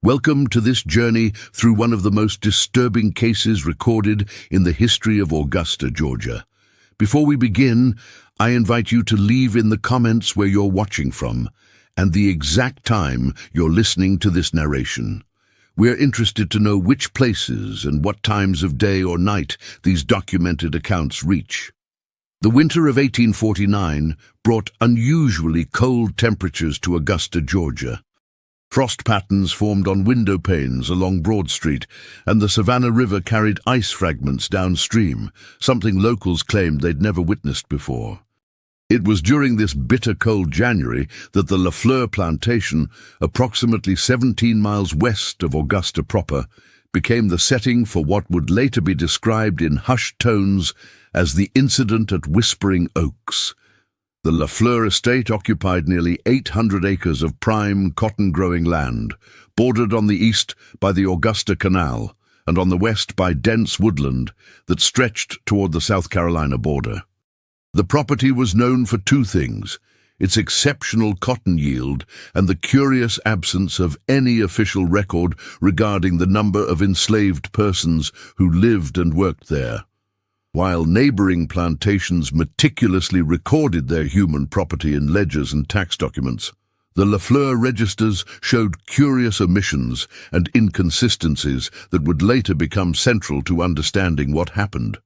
Welcome to this journey through one of the most disturbing cases recorded in the history of Augusta, Georgia. Before we begin, I invite you to leave in the comments where you're watching from and the exact time you're listening to this narration. We're interested to know which places and what times of day or night these documented accounts reach. The winter of 1849 brought unusually cold temperatures to Augusta, Georgia. Frost patterns formed on window panes along Broad Street, and the Savannah River carried ice fragments downstream, something locals claimed they'd never witnessed before. It was during this bitter cold January that the Lafleur plantation, approximately 17 miles west of Augusta proper, became the setting for what would later be described in hushed tones as the incident at Whispering Oaks. The Lafleur estate occupied nearly 800 acres of prime cotton-growing land, bordered on the east by the Augusta Canal and on the west by dense woodland that stretched toward the South Carolina border. The property was known for two things: its exceptional cotton yield and the curious absence of any official record regarding the number of enslaved persons who lived and worked there. While neighboring plantations meticulously recorded their human property in ledgers and tax documents, the Lafleur registers showed curious omissions and inconsistencies that would later become central to understanding what happened.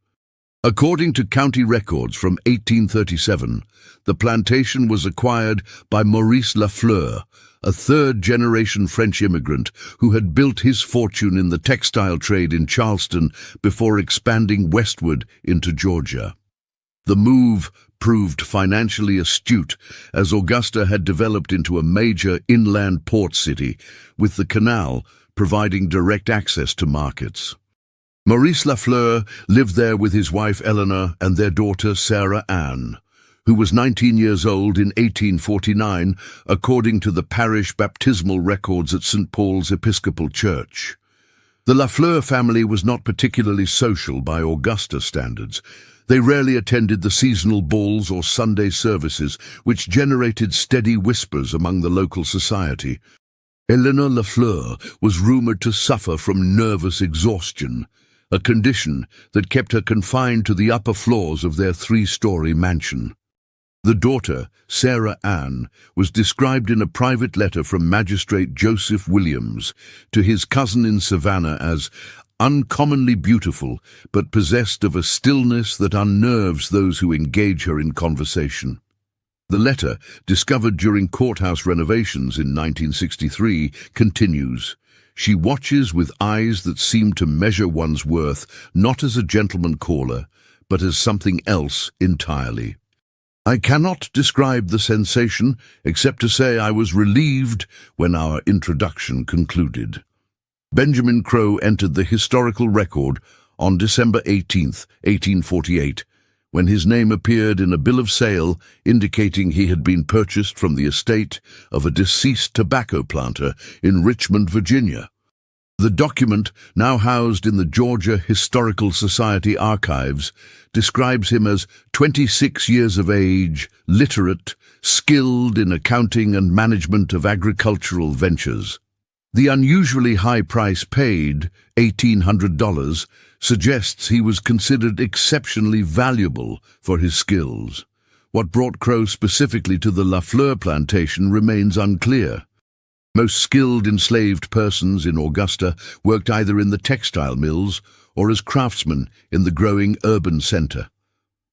According to county records from 1837, the plantation was acquired by Maurice Lafleur, a third-generation French immigrant who had built his fortune in the textile trade in Charleston before expanding westward into Georgia. The move proved financially astute, as Augusta had developed into a major inland port city, with the canal providing direct access to markets. Maurice Lafleur lived there with his wife Eleanor and their daughter Sarah Ann, who was 19 years old in 1849, according to the parish baptismal records at St. Paul's Episcopal Church. The Lafleur family was not particularly social by Augusta standards. They rarely attended the seasonal balls or Sunday services, which generated steady whispers among the local society. Eleanor Lafleur was rumored to suffer from nervous exhaustion, a condition that kept her confined to the upper floors of their three-story mansion. The daughter, Sarah Ann, was described in a private letter from Magistrate Joseph Williams to his cousin in Savannah as uncommonly beautiful, but possessed of a stillness that unnerves those who engage her in conversation. The letter, discovered during courthouse renovations in 1963, continues: "She watches with eyes that seem to measure one's worth, not as a gentleman caller, but as something else entirely. I cannot describe the sensation, except to say I was relieved when our introduction concluded." Benjamin Crow entered the historical record on December 18, 1848, when his name appeared in a bill of sale indicating he had been purchased from the estate of a deceased tobacco planter in Richmond, Virginia. The document, now housed in the Georgia Historical Society archives, describes him as 26 years of age, literate, skilled in accounting and management of agricultural ventures. The unusually high price paid, $1,800, suggests he was considered exceptionally valuable for his skills. What brought Crow specifically to the Lafleur plantation remains unclear. Most skilled enslaved persons in Augusta worked either in the textile mills or as craftsmen in the growing urban center.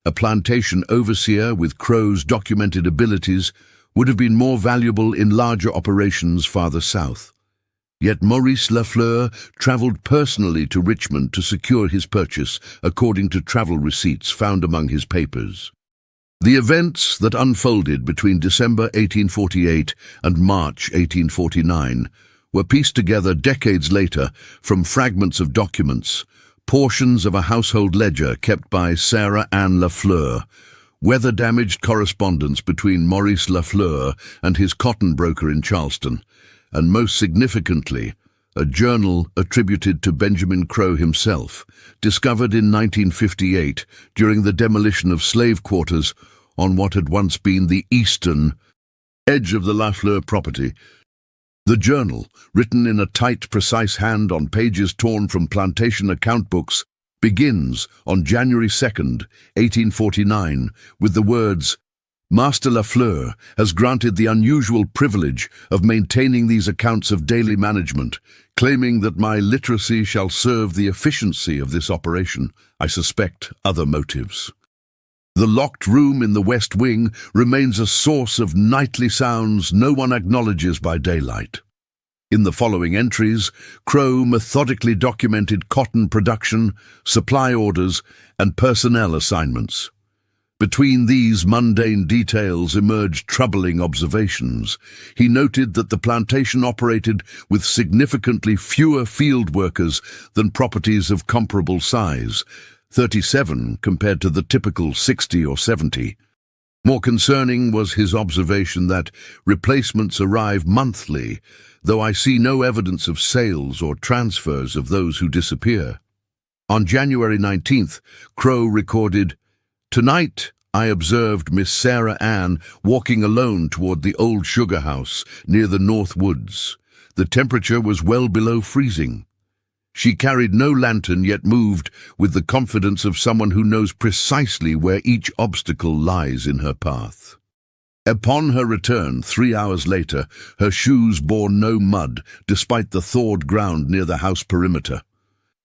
A plantation overseer with Crow's documented abilities would have been more valuable in larger operations farther south. Yet Maurice Lafleur traveled personally to Richmond to secure his purchase, according to travel receipts found among his papers. The events that unfolded between December 1848 and March 1849 were pieced together decades later from fragments of documents, portions of a household ledger kept by Sarah Ann Lafleur, weather-damaged correspondence between Maurice Lafleur and his cotton broker in Charleston, and most significantly, a journal attributed to Benjamin Crow himself, discovered in 1958 during the demolition of slave quarters on what had once been the eastern edge of the Lafleur property. The journal, written in a tight, precise hand on pages torn from plantation account books, begins on January 2nd, 1849, with the words, "Master Lafleur has granted the unusual privilege of maintaining these accounts of daily management, claiming that my literacy shall serve the efficiency of this operation. I suspect other motives." The locked room in the West Wing remains a source of nightly sounds no one acknowledges by daylight. In the following entries, Crow methodically documented cotton production, supply orders, and personnel assignments. Between these mundane details emerged troubling observations. He noted that the plantation operated with significantly fewer field workers than properties of comparable size, 37 compared to the typical 60 or 70. More concerning was his observation that replacements arrive monthly, though I see no evidence of sales or transfers of those who disappear. On January 19th, Crow recorded, "Tonight, I observed Miss Sarah Ann walking alone toward the old sugar house near the North Woods. The temperature was well below freezing. She carried no lantern, yet moved with the confidence of someone who knows precisely where each obstacle lies in her path. Upon her return, 3 hours later, her shoes bore no mud, despite the thawed ground near the house perimeter."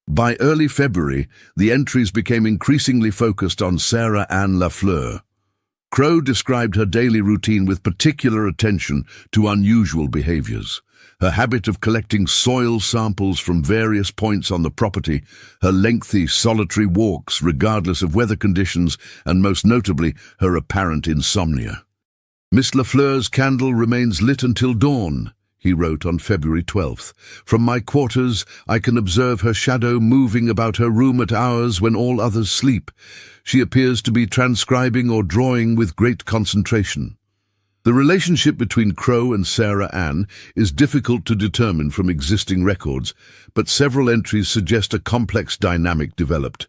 By early February, the entries became increasingly focused on Sarah Ann Lafleur. Crow described her daily routine with particular attention to unusual behaviors. Her habit of collecting soil samples from various points on the property, her lengthy, solitary walks regardless of weather conditions, and most notably, her apparent insomnia. "Miss Lafleur's candle remains lit until dawn," he wrote on February 12th. "From my quarters, I can observe her shadow moving about her room at hours when all others sleep. She appears to be transcribing or drawing with great concentration." The relationship between Crow and Sarah Ann is difficult to determine from existing records, but several entries suggest a complex dynamic developed.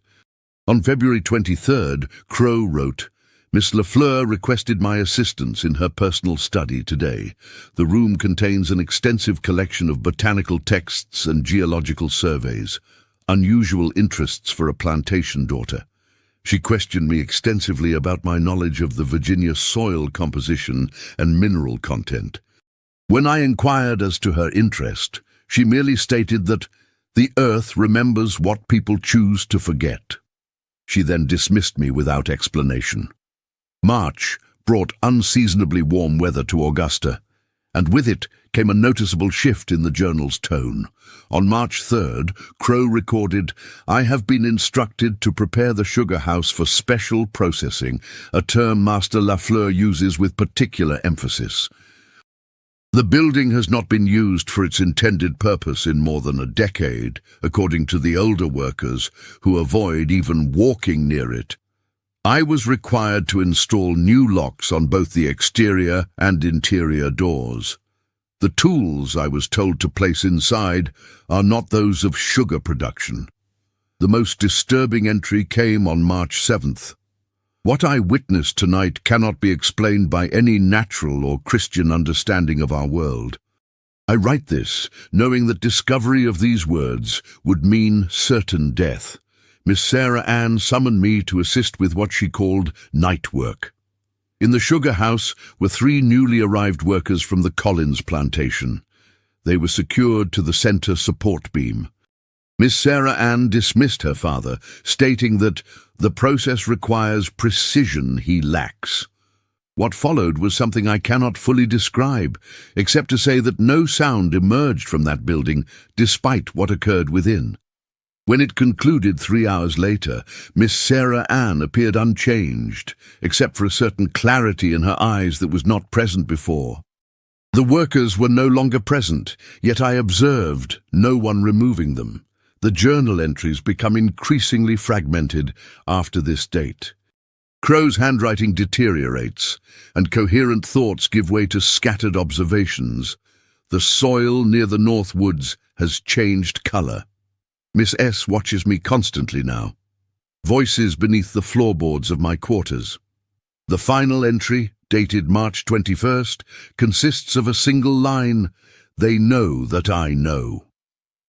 On February 23rd, Crow wrote, "Miss Lafleur requested my assistance in her personal study today. The room contains an extensive collection of botanical texts and geological surveys, unusual interests for a plantation daughter. She questioned me extensively about my knowledge of the Virginia soil composition and mineral content. When I inquired as to her interest, she merely stated that the earth remembers what people choose to forget. She then dismissed me without explanation." March brought unseasonably warm weather to Augusta, and with it came a noticeable shift in the journal's tone. On March 3rd, Crow recorded, "I have been instructed to prepare the sugar house for special processing, a term Master Lafleur uses with particular emphasis. The building has not been used for its intended purpose in more than a decade, according to the older workers, who avoid even walking near it. I was required to install new locks on both the exterior and interior doors. The tools I was told to place inside are not those of sugar production." The most disturbing entry came on March 7th. "What I witnessed tonight cannot be explained by any natural or Christian understanding of our world. I write this, knowing that discovery of these words would mean certain death. Miss Sarah Ann summoned me to assist with what she called night work. In the sugar house were 3 newly arrived workers from the Collins plantation. They were secured to the center support beam. Miss Sarah Ann dismissed her father, stating that the process requires precision he lacks. What followed was something I cannot fully describe, except to say that no sound emerged from that building, despite what occurred within. When it concluded 3 hours later, Miss Sarah Ann appeared unchanged, except for a certain clarity in her eyes that was not present before. The workers were no longer present, yet I observed no one removing them. The journal entries become increasingly fragmented after this date. Crow's handwriting deteriorates, and coherent thoughts give way to scattered observations. The soil near the North Woods has changed color. Miss S. watches me constantly now. Voices beneath the floorboards of my quarters. The final entry, dated March 21st, consists of a single line. They know that I know.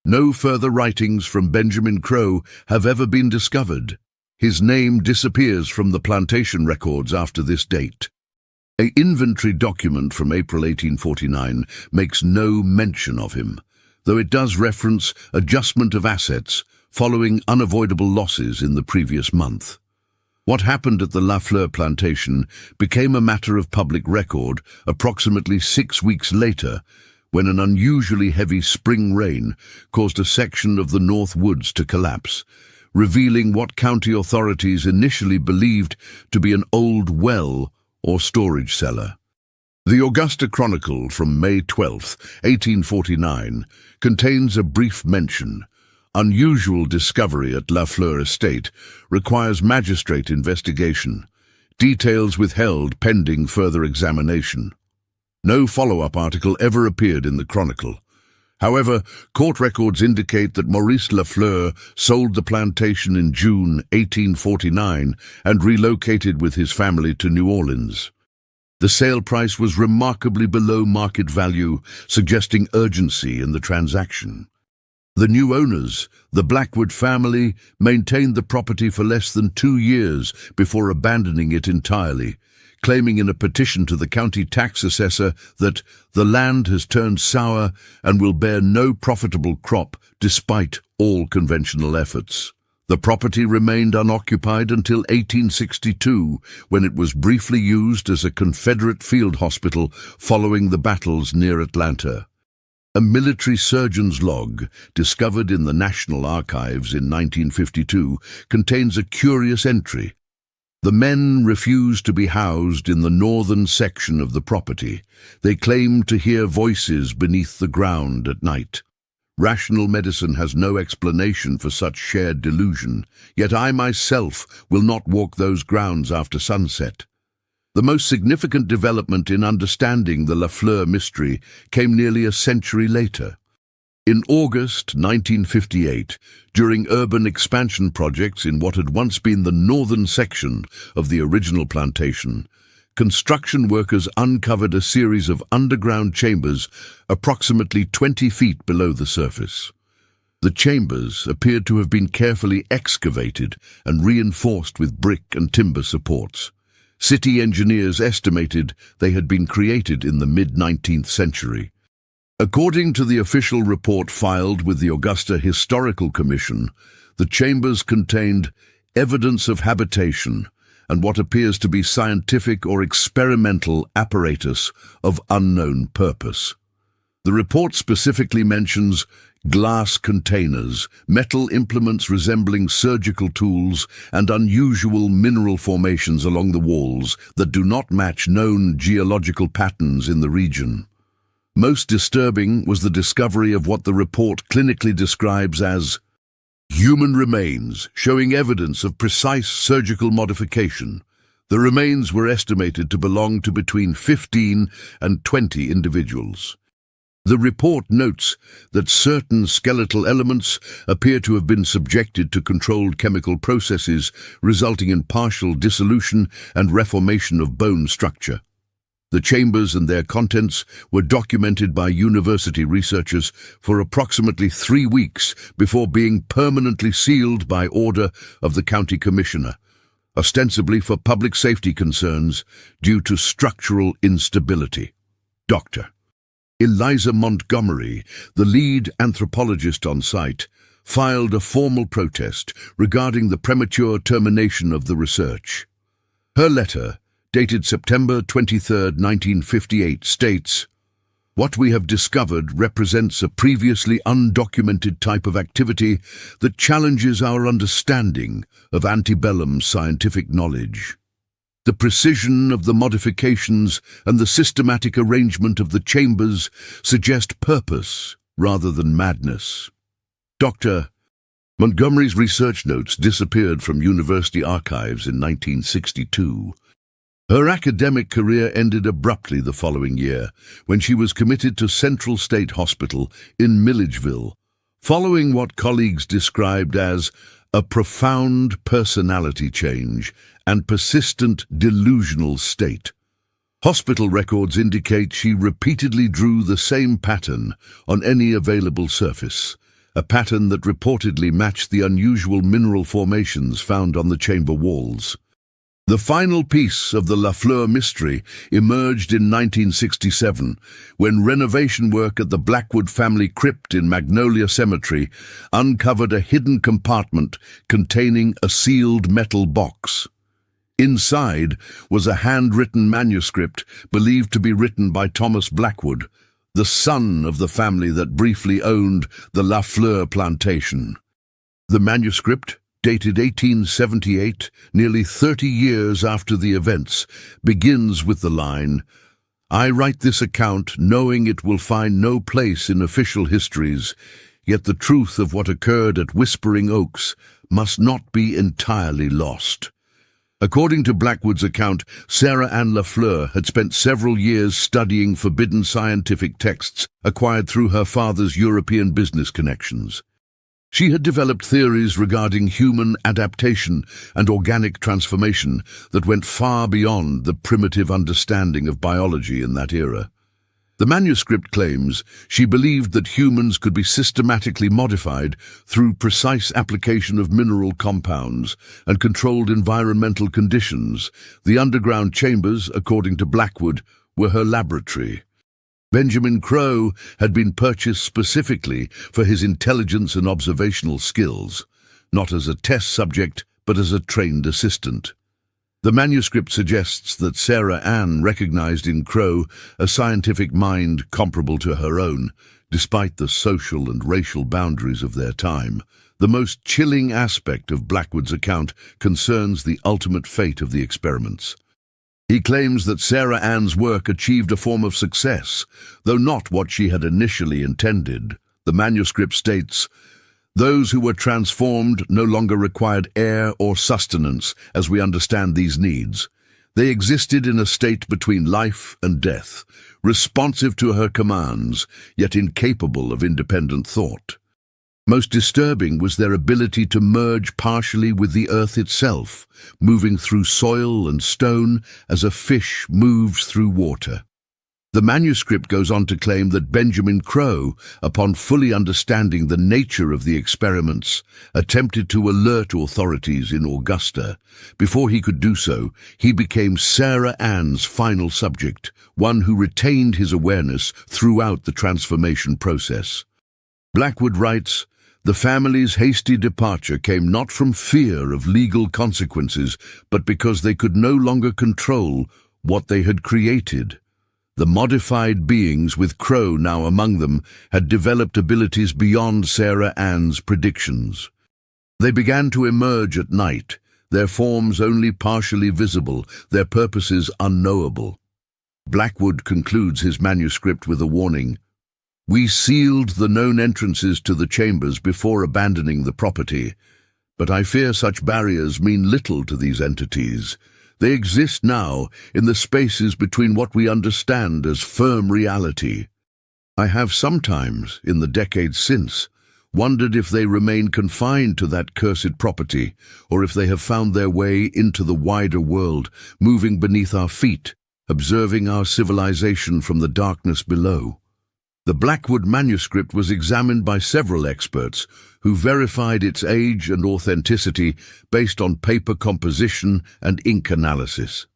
No further writings from Benjamin Crow have ever been discovered. His name disappears from the plantation records after this date. An inventory document from April 1849 makes no mention of him, though it does reference adjustment of assets following unavoidable losses in the previous month. What happened at the Lafleur plantation became a matter of public record approximately 6 weeks later, when an unusually heavy spring rain caused a section of the North Woods to collapse, revealing what county authorities initially believed to be an old well or storage cellar. The Augusta Chronicle from May 12, 1849, contains a brief mention. Unusual discovery at Lafleur estate requires magistrate investigation. Details withheld pending further examination. No follow-up article ever appeared in the Chronicle. However, court records indicate that Maurice Lafleur sold the plantation in June 1849 and relocated with his family to New Orleans. The sale price was remarkably below market value, suggesting urgency in the transaction. The new owners, the Blackwood family, maintained the property for less than 2 years before abandoning it entirely, claiming in a petition to the county tax assessor that the land has turned sour and will bear no profitable crop despite all conventional efforts. The property remained unoccupied until 1862, when it was briefly used as a Confederate field hospital following the battles near Atlanta. A military surgeon's log, discovered in the National Archives in 1952, contains a curious entry. The men refused to be housed in the northern section of the property. They claimed to hear voices beneath the ground at night. Rational medicine has no explanation for such shared delusion, yet I myself will not walk those grounds after sunset. The most significant development in understanding the Lafleur mystery came nearly a century later. In August 1958, during urban expansion projects in what had once been the northern section of the original plantation, construction workers uncovered a series of underground chambers approximately 20 feet below the surface. The chambers appeared to have been carefully excavated and reinforced with brick and timber supports. City engineers estimated they had been created in the mid-19th century. According to the official report filed with the Augusta Historical Commission, the chambers contained evidence of habitation and what appears to be scientific or experimental apparatus of unknown purpose. The report specifically mentions glass containers, metal implements resembling surgical tools, and unusual mineral formations along the walls that do not match known geological patterns in the region. Most disturbing was the discovery of what the report clinically describes as human remains, showing evidence of precise surgical modification. The remains were estimated to belong to between 15 and 20 individuals. The report notes that certain skeletal elements appear to have been subjected to controlled chemical processes, resulting in partial dissolution and reformation of bone structure. The chambers and their contents were documented by university researchers for approximately 3 weeks before being permanently sealed by order of the county commissioner, ostensibly for public safety concerns due to structural instability. Dr. Eliza Montgomery, the lead anthropologist on site, filed a formal protest regarding the premature termination of the research. Her letter, dated September 23, 1958, states, "What we have discovered represents a previously undocumented type of activity that challenges our understanding of antebellum scientific knowledge. The precision of the modifications and the systematic arrangement of the chambers suggest purpose rather than madness." Dr. Montgomery's research notes disappeared from university archives in 1962. Her academic career ended abruptly the following year, when she was committed to Central State Hospital in Milledgeville, following what colleagues described as a profound personality change and persistent delusional state. Hospital records indicate she repeatedly drew the same pattern on any available surface, a pattern that reportedly matched the unusual mineral formations found on the chamber walls. The final piece of the Lafleur mystery emerged in 1967 when renovation work at the Blackwood family crypt in Magnolia Cemetery uncovered a hidden compartment containing a sealed metal box. Inside was a handwritten manuscript believed to be written by Thomas Blackwood, the son of the family that briefly owned the Lafleur plantation. The manuscript, dated 1878, nearly 30 years after the events, begins with the line, "I write this account knowing it will find no place in official histories, yet the truth of what occurred at Whispering Oaks must not be entirely lost." According to Blackwood's account, Sarah Ann Lafleur had spent several years studying forbidden scientific texts acquired through her father's European business connections. She had developed theories regarding human adaptation and organic transformation that went far beyond the primitive understanding of biology in that era. The manuscript claims she believed that humans could be systematically modified through precise application of mineral compounds and controlled environmental conditions. The underground chambers, according to Blackwood, were her laboratory. Benjamin Crowe had been purchased specifically for his intelligence and observational skills, not as a test subject, but as a trained assistant. The manuscript suggests that Sarah Ann recognized in Crowe a scientific mind comparable to her own, despite the social and racial boundaries of their time. The most chilling aspect of Blackwood's account concerns the ultimate fate of the experiments. He claims that Sarah Ann's work achieved a form of success, though not what she had initially intended. The manuscript states, "Those who were transformed no longer required air or sustenance as we understand these needs. They existed in a state between life and death, responsive to her commands, yet incapable of independent thought. Most disturbing was their ability to merge partially with the earth itself, moving through soil and stone as a fish moves through water." The manuscript goes on to claim that Benjamin Crowe, upon fully understanding the nature of the experiments, attempted to alert authorities in Augusta. Before he could do so, he became Sarah Ann's final subject, one who retained his awareness throughout the transformation process. Blackwood writes, "The family's hasty departure came not from fear of legal consequences, but because they could no longer control what they had created. The modified beings, with Crowe now among them, had developed abilities beyond Sarah Ann's predictions. They began to emerge at night, their forms only partially visible, their purposes unknowable." Blackwood concludes his manuscript with a warning. "We sealed the known entrances to the chambers before abandoning the property, but I fear such barriers mean little to these entities. They exist now in the spaces between what we understand as firm reality. I have sometimes, in the decades since, wondered if they remain confined to that cursed property, or if they have found their way into the wider world, moving beneath our feet, observing our civilization from the darkness below." The Blackwood manuscript was examined by several experts who verified its age and authenticity based on paper composition and ink analysis.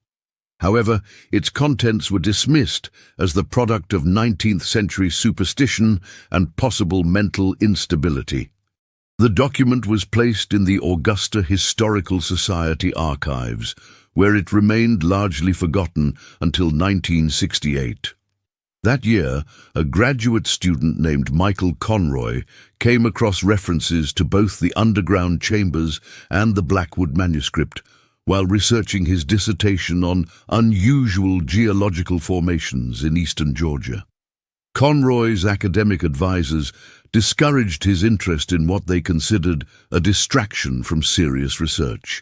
However, its contents were dismissed as the product of 19th-century superstition and possible mental instability. The document was placed in the Augusta Historical Society archives, where it remained largely forgotten until 1968. That year, a graduate student named Michael Conroy came across references to both the underground chambers and the Blackwood manuscript while researching his dissertation on unusual geological formations in eastern Georgia. Conroy's academic advisors discouraged his interest in what they considered a distraction from serious research.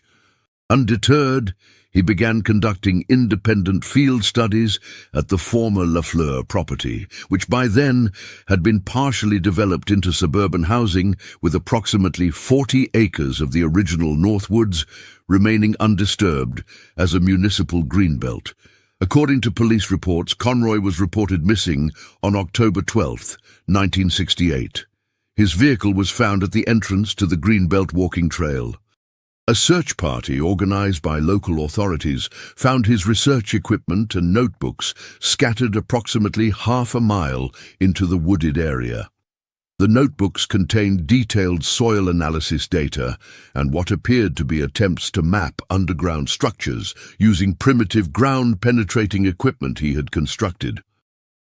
Undeterred, he began conducting independent field studies at the former Lafleur property, which by then had been partially developed into suburban housing, with approximately 40 acres of the original Northwoods remaining undisturbed as a municipal greenbelt. According to police reports, Conroy was reported missing on October 12, 1968. His vehicle was found at the entrance to the Greenbelt walking trail. A search party organized by local authorities found his research equipment and notebooks scattered approximately half a mile into the wooded area. The notebooks contained detailed soil analysis data and what appeared to be attempts to map underground structures using primitive ground-penetrating equipment he had constructed.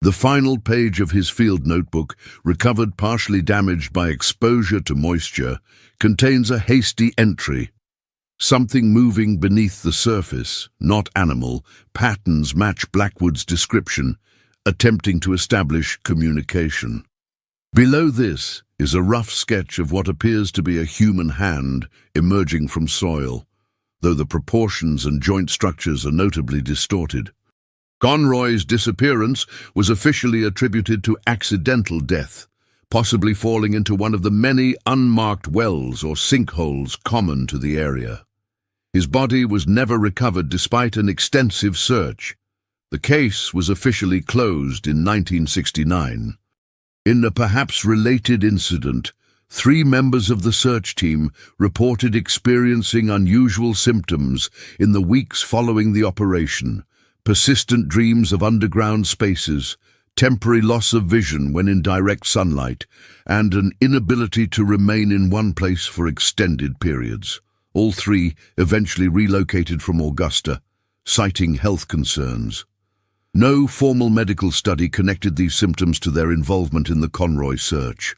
The final page of his field notebook, recovered partially damaged by exposure to moisture, contains a hasty entry. Something moving beneath the surface, not animal, patterns match Blackwood's description, attempting to establish communication. Below this is a rough sketch of what appears to be a human hand emerging from soil, though the proportions and joint structures are notably distorted. Conroy's disappearance was officially attributed to accidental death, possibly falling into one of the many unmarked wells or sinkholes common to the area. His body was never recovered despite an extensive search. The case was officially closed in 1969. In a perhaps related incident, 3 members of the search team reported experiencing unusual symptoms in the weeks following the operation: persistent dreams of underground spaces, temporary loss of vision when in direct sunlight, and an inability to remain in one place for extended periods. All 3 eventually relocated from Augusta, citing health concerns. No formal medical study connected these symptoms to their involvement in the Conroy search.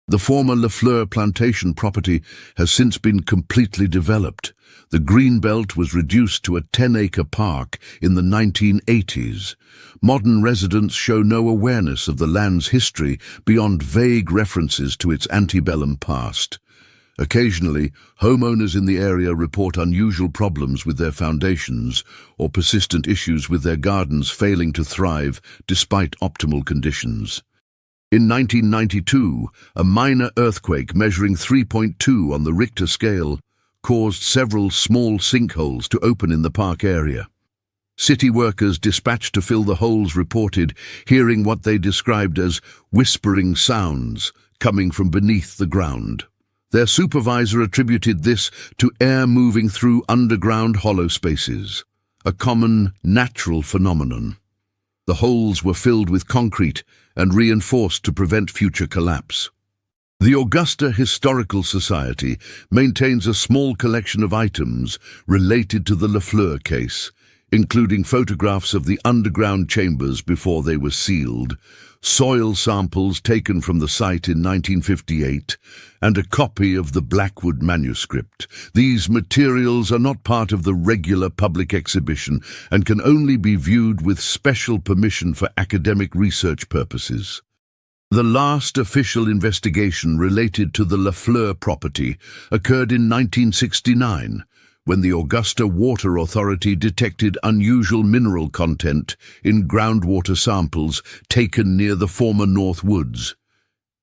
The former Lafleur plantation property has since been completely developed. The Greenbelt was reduced to a 10-acre park in the 1980s. Modern residents show no awareness of the land's history beyond vague references to its antebellum past. Occasionally, homeowners in the area report unusual problems with their foundations or persistent issues with their gardens failing to thrive despite optimal conditions. In 1992, a minor earthquake measuring 3.2 on the Richter scale caused several small sinkholes to open in the park area. City workers dispatched to fill the holes reported hearing what they described as whispering sounds coming from beneath the ground. Their supervisor attributed this to air moving through underground hollow spaces, a common natural phenomenon. The holes were filled with concrete and reinforced to prevent future collapse. The Augusta Historical Society maintains a small collection of items related to the Lafleur case, including photographs of the underground chambers before they were sealed, soil samples taken from the site in 1958, and a copy of the Blackwood manuscript. These materials are not part of the regular public exhibition and can only be viewed with special permission for academic research purposes. The last official investigation related to the Lafleur property occurred in 1969, when the Augusta Water Authority detected unusual mineral content in groundwater samples taken near the former North Woods.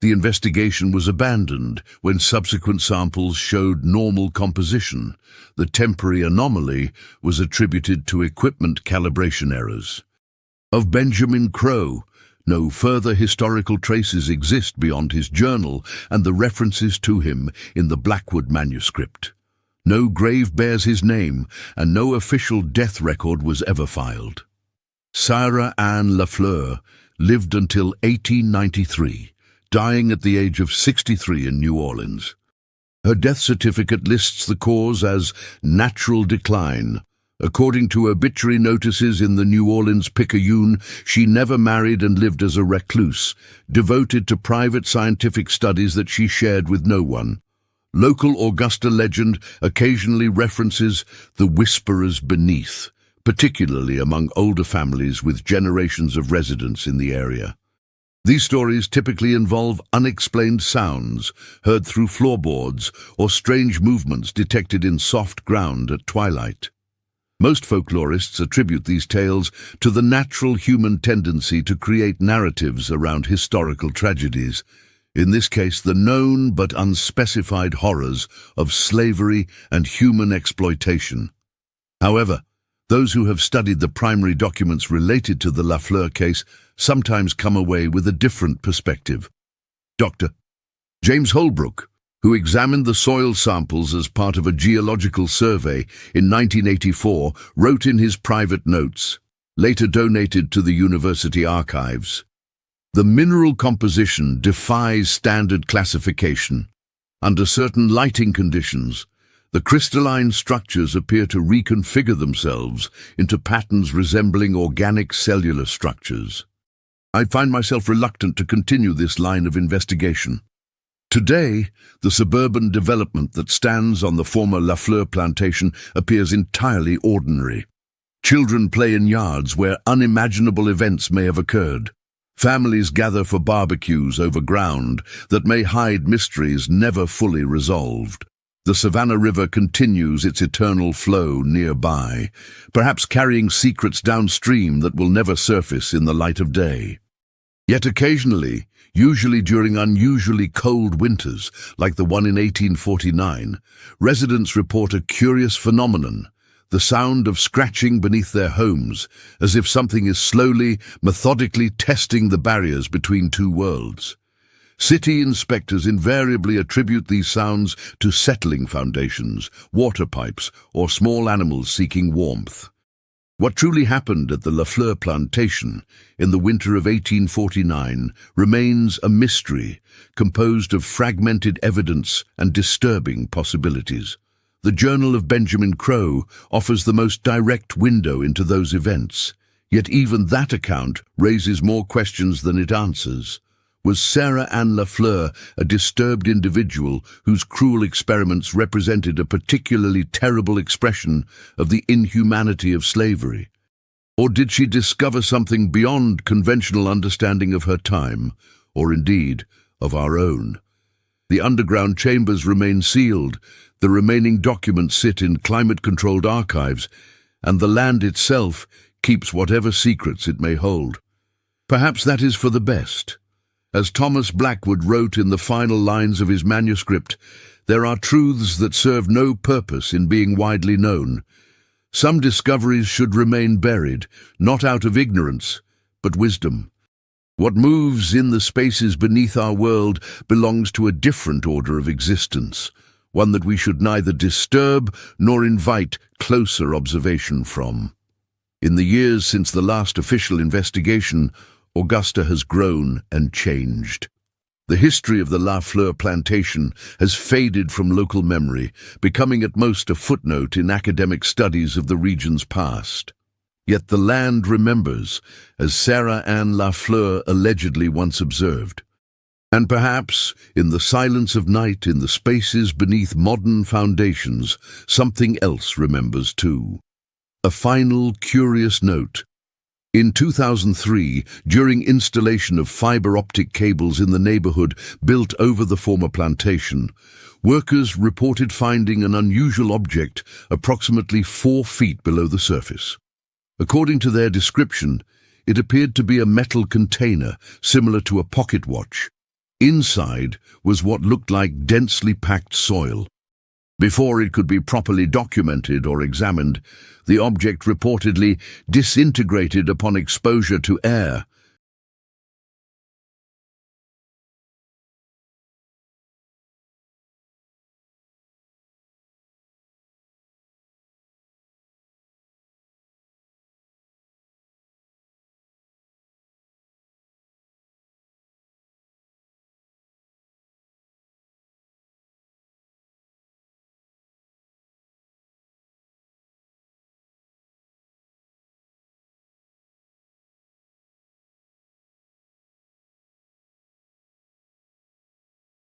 The investigation was abandoned when subsequent samples showed normal composition. The temporary anomaly was attributed to equipment calibration errors. Of Benjamin Crow, no further historical traces exist beyond his journal and the references to him in the Blackwood manuscript. No grave bears his name, and no official death record was ever filed. Sarah Ann Lafleur lived until 1893, dying at the age of 63 in New Orleans. Her death certificate lists the cause as natural decline. According to obituary notices in the New Orleans Picayune, she never married and lived as a recluse, devoted to private scientific studies that she shared with no one. Local Augusta legend occasionally references the whisperers beneath, particularly among older families with generations of residents in the area. These stories typically involve unexplained sounds heard through floorboards or strange movements detected in soft ground at twilight. Most folklorists attribute these tales to the natural human tendency to create narratives around historical tragedies, in this case the known but unspecified horrors of slavery and human exploitation. However, Those who have studied the primary documents related to the Lafleur case sometimes come away with a different perspective. Dr. James Holbrook, who examined the soil samples as part of a geological survey in 1984, wrote in his private notes, later donated to the university archives, "The mineral composition defies standard classification. Under certain lighting conditions, the crystalline structures appear to reconfigure themselves into patterns resembling organic cellular structures." I find myself reluctant to continue this line of investigation. Today, the suburban development that stands on the former Lafleur plantation appears entirely ordinary. Children play in yards where unimaginable events may have occurred. Families gather for barbecues over ground that may hide mysteries never fully resolved. The Savannah River continues its eternal flow nearby, perhaps carrying secrets downstream that will never surface in the light of day. Yet occasionally, usually during unusually cold winters, like the one in 1849, residents report a curious phenomenon, the sound of scratching beneath their homes, as if something is slowly, methodically testing the barriers between two worlds. City inspectors invariably attribute these sounds to settling foundations, water pipes, or small animals seeking warmth. What truly happened at the Lafleur plantation in the winter of 1849 remains a mystery composed of fragmented evidence and disturbing possibilities. The Journal of Benjamin Crow offers the most direct window into those events, yet even that account raises more questions than it answers. Was Sarah Ann Lafleur a disturbed individual whose cruel experiments represented a particularly terrible expression of the inhumanity of slavery? Or did she discover something beyond conventional understanding of her time, or indeed of our own? The underground chambers remain sealed, the remaining documents sit in climate-controlled archives, and the land itself keeps whatever secrets it may hold. Perhaps that is for the best. As Thomas Blackwood wrote in the final lines of his manuscript, there are truths that serve no purpose in being widely known. Some discoveries should remain buried, not out of ignorance, but wisdom. What moves in the spaces beneath our world belongs to a different order of existence, one that we should neither disturb nor invite closer observation from. In the years since the last official investigation, Augusta has grown and changed. The history of the Lafleur plantation has faded from local memory, becoming at most a footnote in academic studies of the region's past. Yet the land remembers, as Sarah Ann Lafleur allegedly once observed. And perhaps, in the silence of night, in the spaces beneath modern foundations, something else remembers too. A final, curious note. In 2003, during installation of fiber-optic cables in the neighborhood built over the former plantation, workers reported finding an unusual object approximately 4 feet below the surface. According to their description, it appeared to be a metal container similar to a pocket watch. Inside was what looked like densely packed soil. Before it could be properly documented or examined, the object reportedly disintegrated upon exposure to air,